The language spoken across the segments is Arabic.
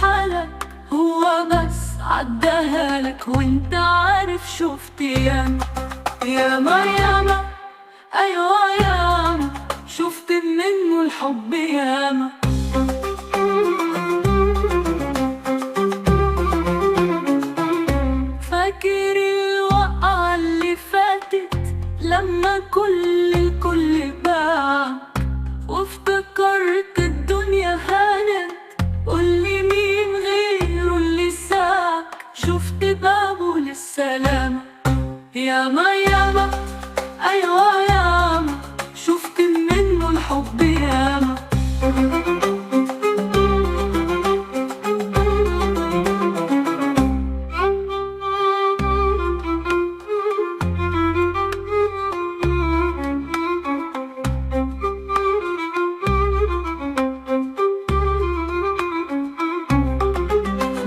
حالك، هو بس عداها لك وانت عارف. شفت ياما ياما ياما، ايوه ياما، شفت منه الحب ياما. فاكر الوقعة اللي فاتت لما الكل باع، وافتكرت الدنيا هانت، قولي مين غيره اللي ساعك. شفت بابه للسلامة ياما ياما، ايوه ياما، شفت منه الحب ياما.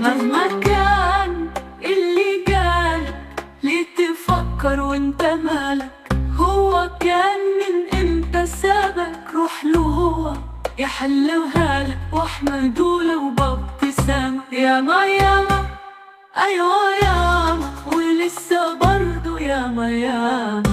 مهما كان اللي جالك ليه تفكر وانت مالك، هو كان من امتى سابك، روح له هو يحلوها لك، واحمده لو بابتسامة. ياما ياما، ايوه ياما، ولسه برضه ياما ياما.